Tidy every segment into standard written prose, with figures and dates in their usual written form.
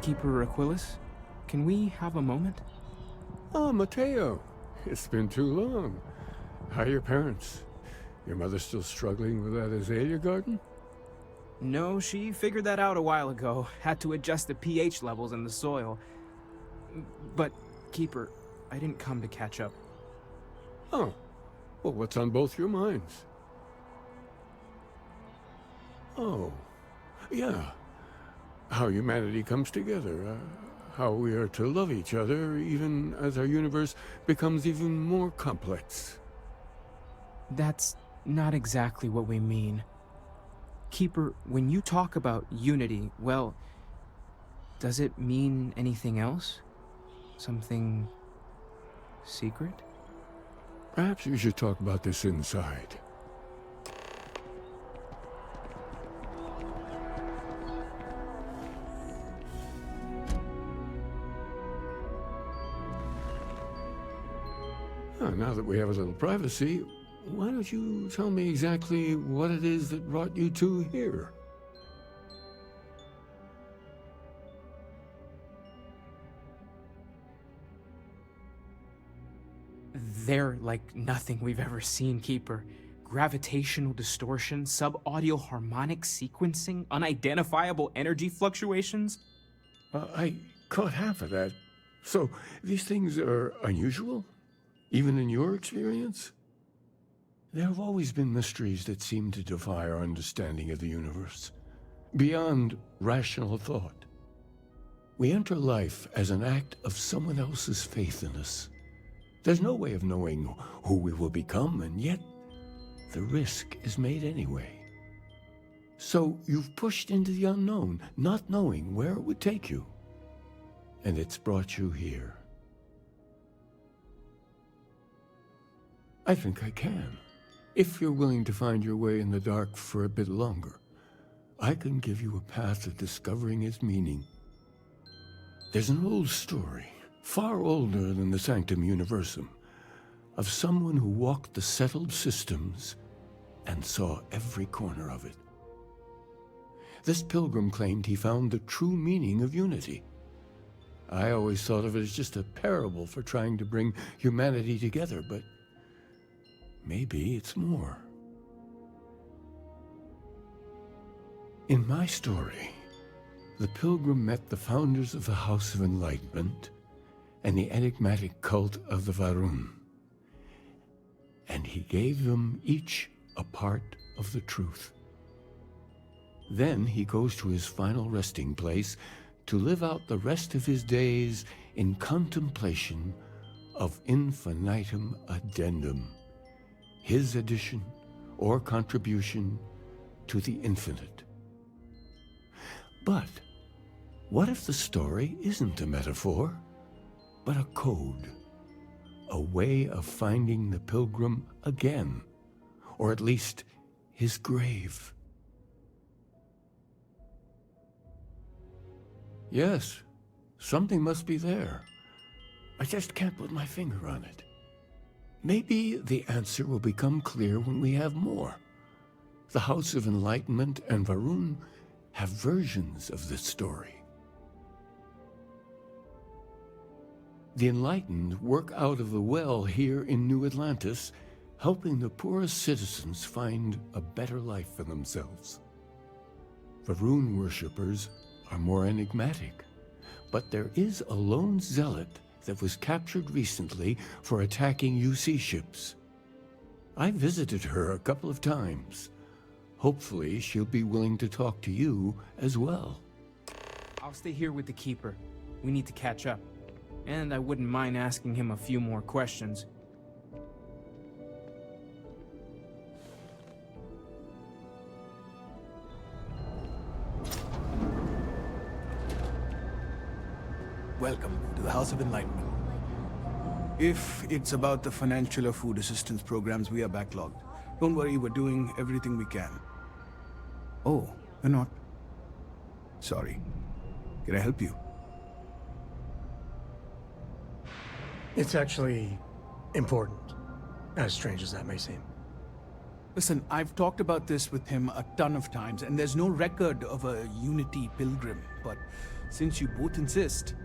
Keeper Aquilus, can we have a moment? Ah, Mateo. It's been too long. How are your parents? Your mother still struggling with that azalea garden? No, she figured that out a while ago. Had to adjust the pH levels in the soil. But, Keeper, I didn't come to catch up. Oh. Well, what's on both your minds? Oh. Yeah. How humanity comes together. How we are to love each other even as our universe becomes even more complex. That's not exactly what we mean. Keeper, when you talk about unity, well, does it mean anything else? Something secret? Perhaps we should talk about this inside. Now that we have a little privacy, why don't you tell me exactly what it is that brought you two here? They're like nothing we've ever seen, Keeper. Gravitational distortion, sub-audio harmonic sequencing, unidentifiable energy fluctuations. I caught half of that. So, these things are unusual? Even in your experience? There have always been mysteries that seem to defy our understanding of the universe, beyond rational thought. We enter life as an act of someone else's faith in us. There's no way of knowing who we will become, and yet the risk is made anyway. So you've pushed into the unknown, not knowing where it would take you. And it's brought you here. I think I can. If you're willing to find your way in the dark for a bit longer, I can give you a path to discovering its meaning. There's an old story, far older than the Sanctum Universum, of someone who walked the settled systems and saw every corner of it. This pilgrim claimed he found the true meaning of unity. I always thought of it as just a parable for trying to bring humanity together, but maybe it's more. In my story, the pilgrim met the founders of the House of Enlightenment and the enigmatic cult of the Varun, and he gave them each a part of the truth. Then he goes to his final resting place to live out the rest of his days in contemplation of infinitum addendum, his addition or contribution to the infinite. But what if the story isn't a metaphor, but a code, a way of finding the pilgrim again, or at least his grave? Yes, something must be there. I just can't put my finger on it. Maybe the answer will become clear when we have more. The House of Enlightenment and Varun have versions of this story. The Enlightened work out of the well here in New Atlantis, helping the poorest citizens find a better life for themselves. Varun worshippers are more enigmatic, but there is a lone zealot that was captured recently for attacking UC ships. I visited her a couple of times. Hopefully she'll be willing to talk to you as well. I'll stay here with the Keeper. We need to catch up. And I wouldn't mind asking him a few more questions. Welcome to the House of Enlightenment. If it's about the financial or food assistance programs, we are backlogged. Don't worry, we're doing everything we can. Oh, you're not? Sorry. Can I help you? It's actually important, as strange as that may seem. Listen, I've talked about this with him a ton of times, and there's no record of a Unity pilgrim, but since you both insist,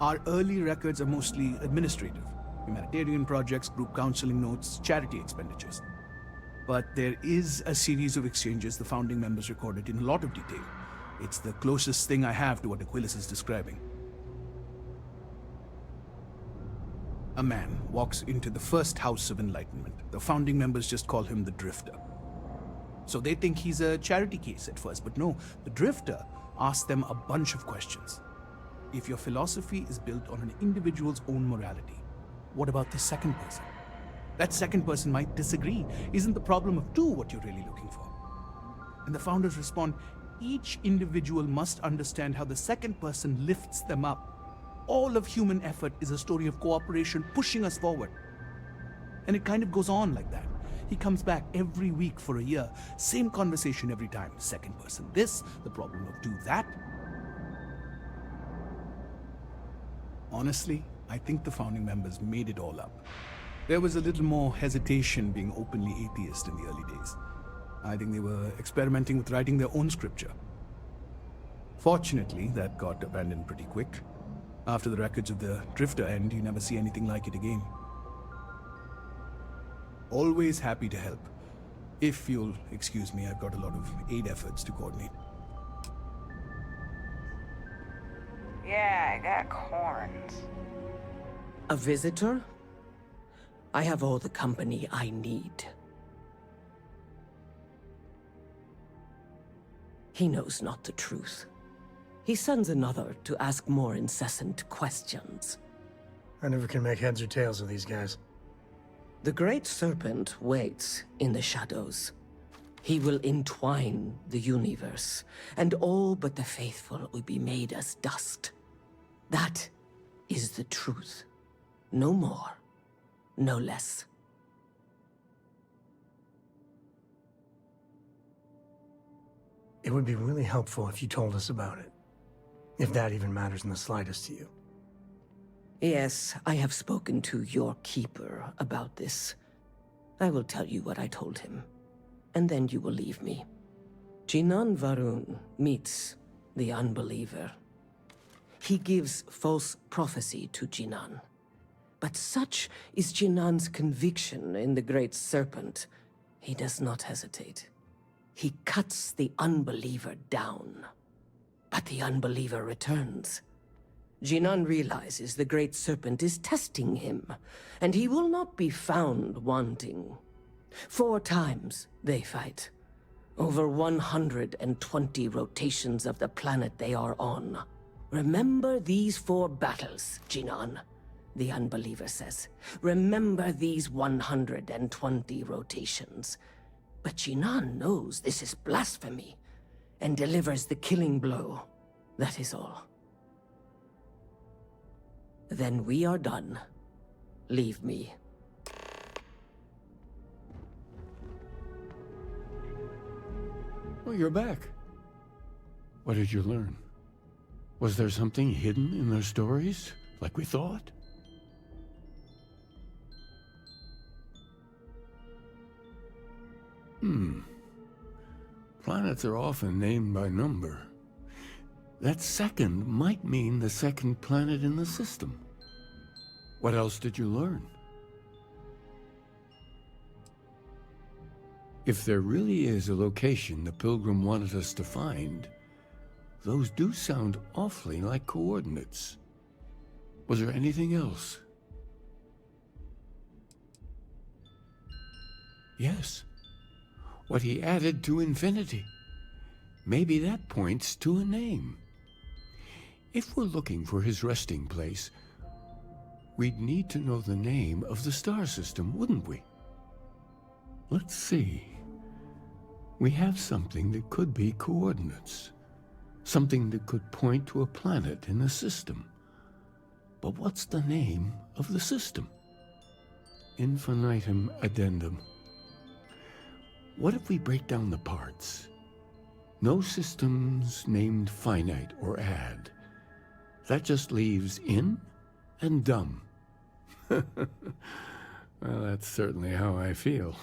our early records are mostly administrative. Humanitarian projects, group counseling notes, charity expenditures. But there is a series of exchanges the founding members recorded in a lot of detail. It's the closest thing I have to what Aquilas is describing. A man walks into the first House of Enlightenment. The founding members just call him the Drifter. So they think he's a charity case at first, but no, the Drifter asks them a bunch of questions. If your philosophy is built on an individual's own morality, what about the second person? That second person might disagree. Isn't the problem of two what you're really looking for? And the founders respond, each individual must understand how the second person lifts them up. All of human effort is a story of cooperation pushing us forward. And it kind of goes on like that. He comes back every week for a year. Same conversation every time. Second person this, the problem of do that. Honestly, I think the founding members made it all up. There was a little more hesitation being openly atheist in the early days. I think they were experimenting with writing their own scripture. Fortunately, that got abandoned pretty quick. After the records of the Drifter end, you never see anything like it again. Always happy to help. If you'll excuse me, I've got a lot of aid efforts to coordinate. Yeah, I got corns. A visitor? I have all the company I need. He knows not the truth. He sends another to ask more incessant questions. I never can make heads or tails of these guys. The Great Serpent waits in the shadows. He will entwine the universe, and all but the faithful will be made as dust. That is the truth. No more, no less. It would be really helpful if you told us about it. If that even matters in the slightest to you. Yes, I have spoken to your keeper about this. I will tell you what I told him, and then you will leave me. Jinan Varun meets the unbeliever. He gives false prophecy to Jinan. But such is Jinan's conviction in the Great Serpent, he does not hesitate. He cuts the unbeliever down. But the unbeliever returns. Jinan realizes the Great Serpent is testing him, and he will not be found wanting. 4 times they fight. Over 120 rotations of the planet they are on. Remember these 4 battles, Jinan, the unbeliever says. Remember these 120 rotations. But Jinan knows this is blasphemy, and delivers the killing blow. That is all. Then we are done. Leave me. Oh, you're back. What did you learn? Was there something hidden in their stories, like we thought? Planets are often named by number. That second might mean the second planet in the system. What else did you learn? If there really is a location the Pilgrim wanted us to find, those do sound awfully like coordinates. Was there anything else? Yes. What he added to infinity. Maybe that points to a name. If we're looking for his resting place, we'd need to know the name of the star system, wouldn't we? Let's see. We have something that could be coordinates. Something that could point to a planet in the system. But what's the name of the system? Infinitum addendum. What if we break down the parts? No systems named finite or add. That just leaves in and dumb. Well, that's certainly how I feel.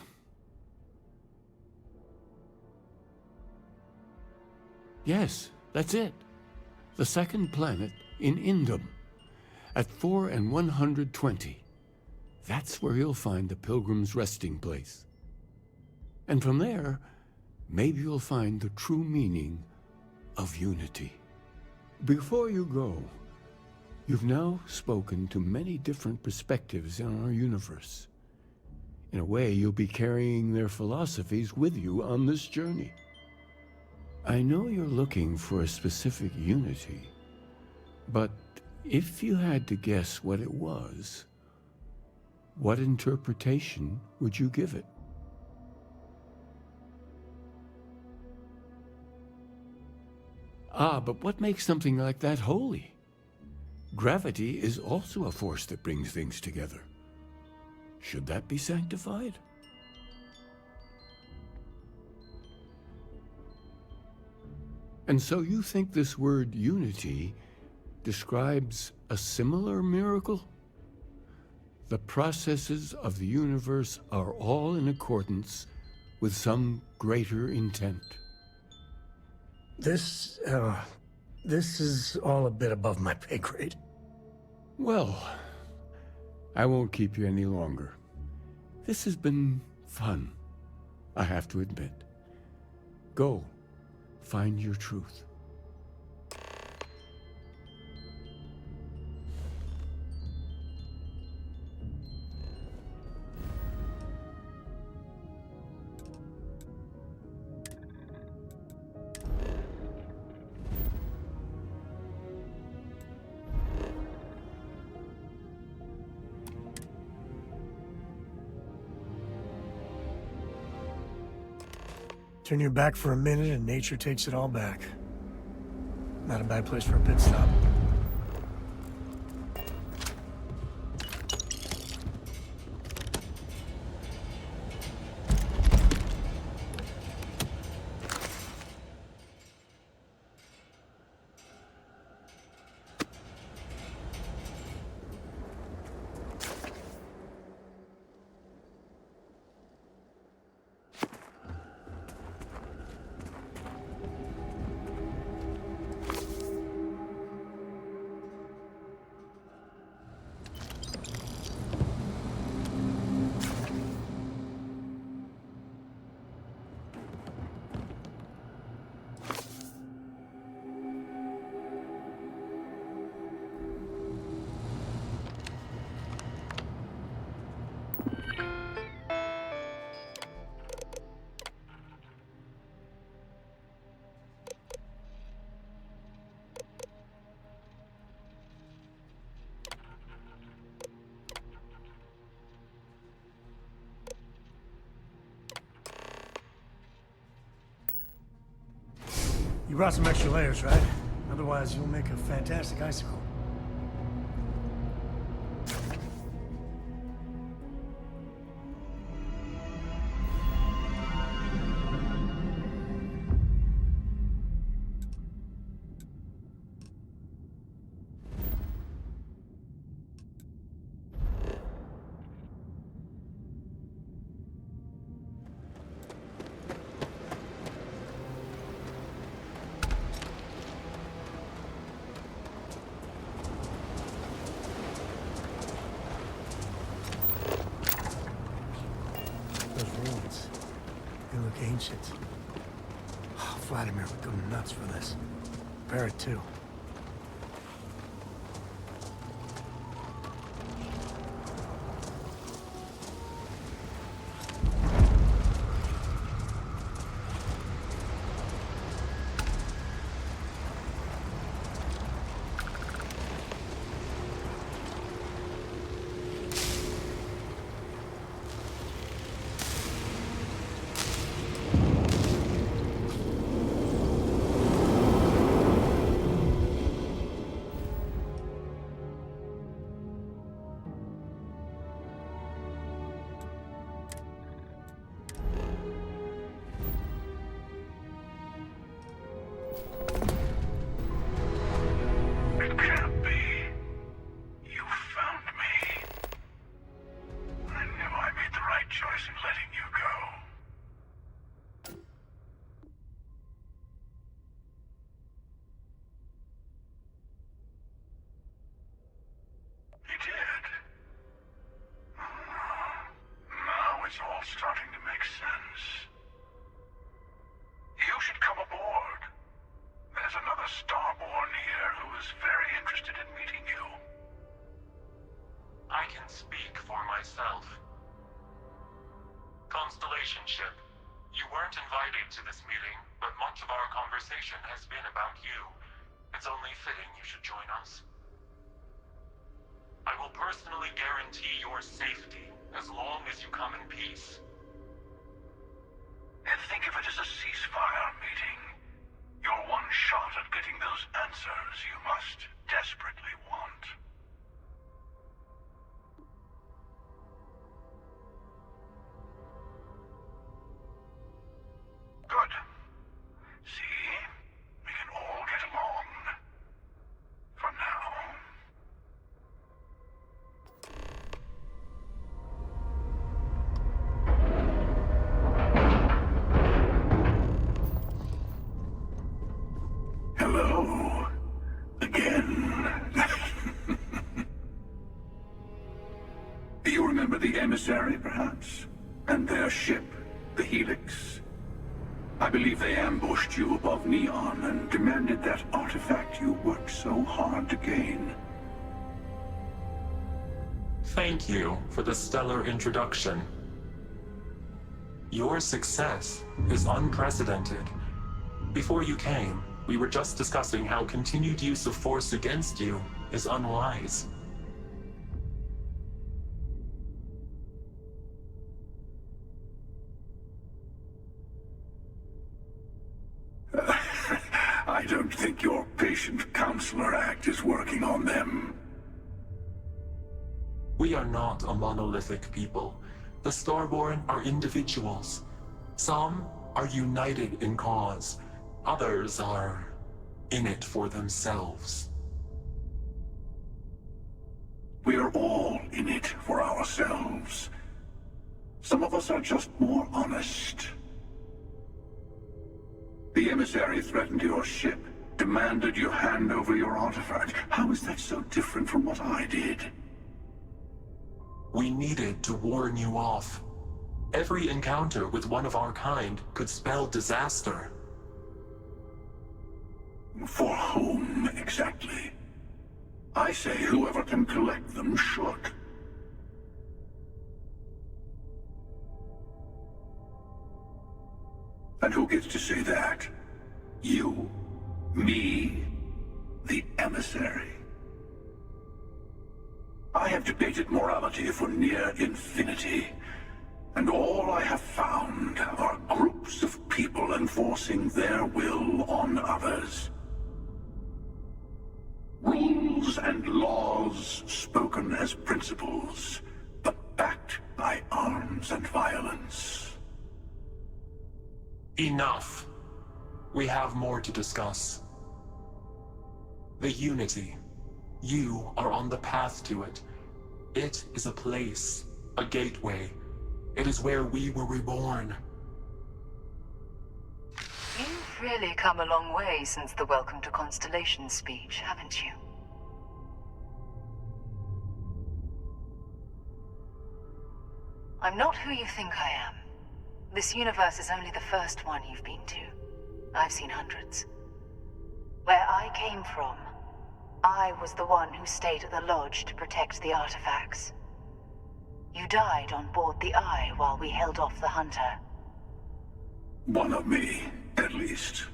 Yes, that's it. The second planet in Indum, at 4 and 120. That's where you'll find the Pilgrim's resting place. And from there, maybe you'll find the true meaning of unity. Before you go, you've now spoken to many different perspectives in our universe. In a way, you'll be carrying their philosophies with you on this journey. I know you're looking for a specific unity, but if you had to guess what it was, what interpretation would you give it? Ah, but what makes something like that holy? Gravity is also a force that brings things together. Should that be sanctified? And so you think this word unity describes a similar miracle? The processes of the universe are all in accordance with some greater intent. This is all a bit above my pay grade. Well, I won't keep you any longer. This has been fun, I have to admit. Go, find your truth. Turn your back for a minute and nature takes it all back. Not a bad place for a pit stop. You brought some extra layers, right? Otherwise, you'll make a fantastic icicle. They look ancient. Oh, Vladimir would go nuts for this. Barrett, too. was very interested in meeting you. I can speak for myself. Constellation Ship, you weren't invited to this meeting, but much of our conversation has been about you. It's only fitting you should join us. I will personally guarantee your safety as long as you come in peace. And think of it as a ceasefire meeting. Your one shot at getting those answers you must desperately want. Good. See? We can all get along. For now. Hello. Again. You remember the emissary, perhaps? And their ship, the Helix? I believe they ambushed you above Neon and demanded that artifact you worked so hard to gain. Thank you for the stellar introduction. Your success is unprecedented. Before you came, we were just discussing how continued use of force against you is unwise. I don't think your patient counselor act is working on them. We are not a monolithic people. The Starborn are individuals. Some are united in cause. Others are in it for themselves. We are all in it for ourselves. Some of us are just more honest. The emissary threatened your ship, demanded you hand over your artifact. How is that so different from what I did? We needed to warn you off. Every encounter with one of our kind could spell disaster. For whom, exactly? I say whoever can collect them should. And who gets to say that? You? Me? The emissary? I have debated morality for near infinity, and all I have found are groups of people enforcing their will on others. Rules and laws spoken as principles, but backed by arms and violence. Enough. We have more to discuss. The Unity. You are on the path to it. It is a place, a gateway. It is where we were reborn. You've really come a long way since the Welcome to Constellation speech, haven't you? I'm not who you think I am. This universe is only the first one you've been to. I've seen hundreds. Where I came from, I was the one who stayed at the lodge to protect the artifacts. You died on board the Eye while we held off the Hunter. One of me, at least.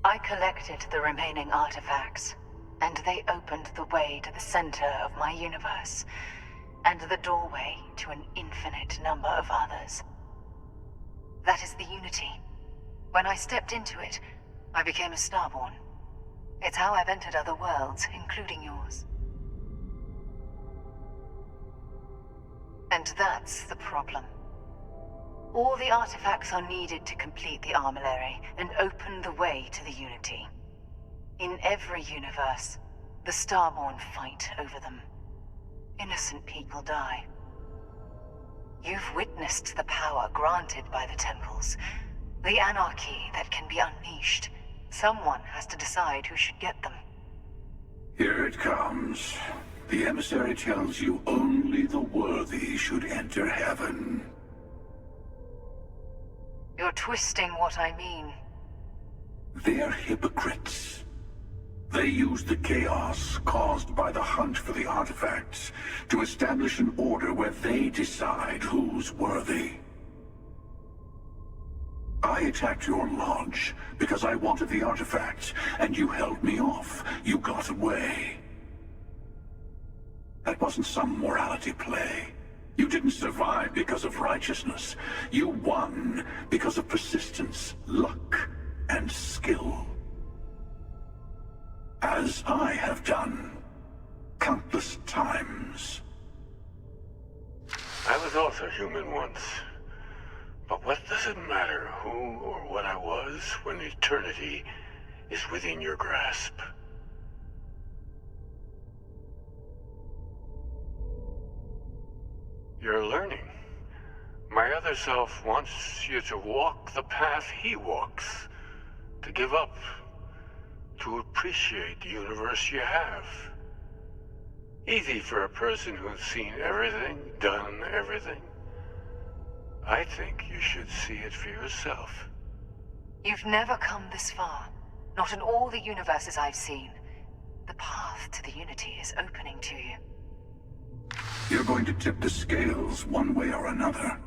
I collected the remaining artifacts, and they opened the way to the center of my universe, and the doorway to an infinite number of others. That is the Unity. When I stepped into it, I became a Starborn. It's how I've entered other worlds, including yours. And that's the problem. All the artifacts are needed to complete the armillary and open the way to the Unity. In every universe, the Starborn fight over them. Innocent people die. You've witnessed the power granted by the temples, the anarchy that can be unleashed. Someone has to decide who should get them. Here it comes. The emissary tells you only the worthy should enter heaven. You're twisting what I mean. They're hypocrites. They use the chaos caused by the hunt for the artifacts to establish an order where they decide who's worthy. I attacked your lodge because I wanted the artifacts, and you held me off. You got away. That wasn't some morality play. You didn't survive because of righteousness. You won because of persistence, luck, and skill. As I have done countless times. I was also human once. But what does it matter who or what I was when eternity is within your grasp? You're learning. My other self wants you to walk the path he walks, to give up, to appreciate the universe you have. Easy for a person who's seen everything, done everything. I think you should see it for yourself. You've never come this far. Not in all the universes I've seen. The path to the Unity is opening to you. You're going to tip the scales one way or another.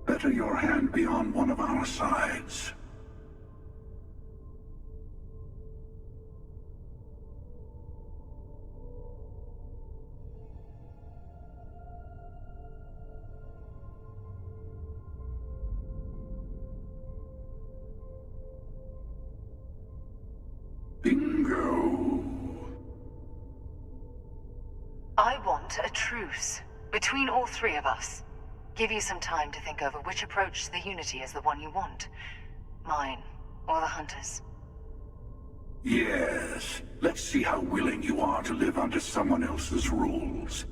Better your hand be on one of our sides. Bingo. I want a truce between all three of us. Give you some time to think over which approach to the Unity is the one you want. Mine, or the Hunters. Yes. Let's see how willing you are to live under someone else's rules.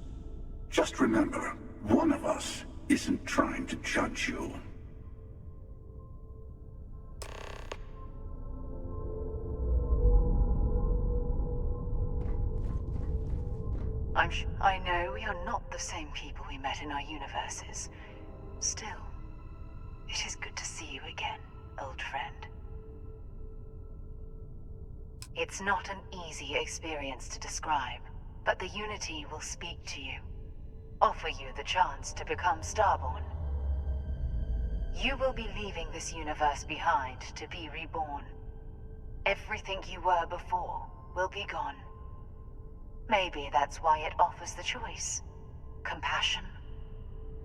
Just remember, one of us isn't trying to judge you. I know we are not the same people we met in our universes. Still, it is good to see you again, old friend. It's not an easy experience to describe, but the Unity will speak to you, offer you the chance to become Starborn. You will be leaving this universe behind to be reborn. Everything you were before will be gone. Maybe that's why it offers the choice. Compassion?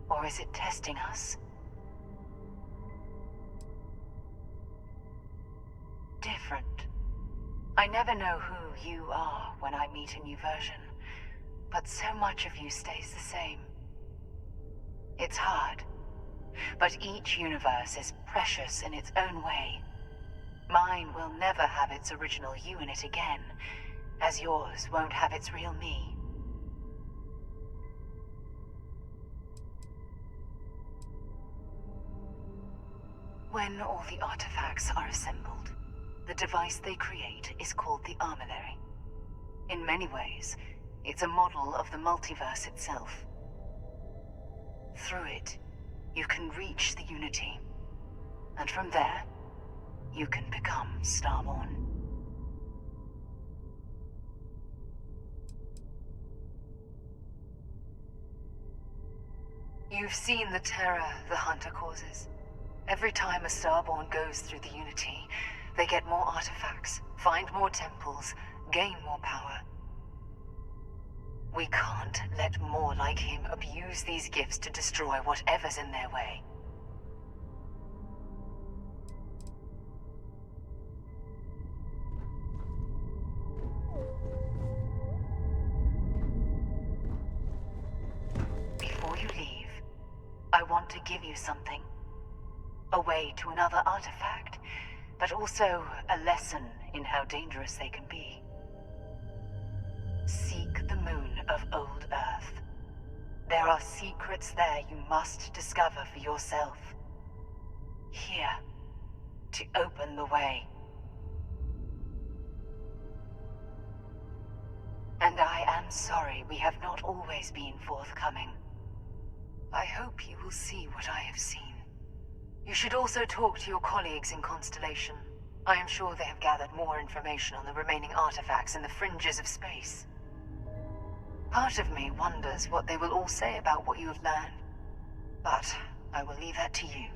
Or is it testing us? Different. I never know who you are when I meet a new version, but so much of you stays the same. It's hard, but each universe is precious in its own way. Mine will never have its original you in it again, as yours won't have its real me. When all the artifacts are assembled, the device they create is called the Armillary. In many ways, it's a model of the multiverse itself. Through it, you can reach the Unity, and from there, you can become Starborn. You've seen the terror the Hunter causes. Every time a Starborn goes through the Unity, they get more artifacts, find more temples, gain more power. We can't let more like him abuse these gifts to destroy whatever's in their way. Before you leave, I want to give you something. A way to another artifact, but also a lesson in how dangerous they can be. Seek the moon of Old Earth. There are secrets there you must discover for yourself. Here, to open the way. And I am sorry we have not always been forthcoming. I hope you will see what I have seen. You should also talk to your colleagues in Constellation. I am sure they have gathered more information on the remaining artifacts in the fringes of space. Part of me wonders what they will all say about what you have learned. But I will leave that to you.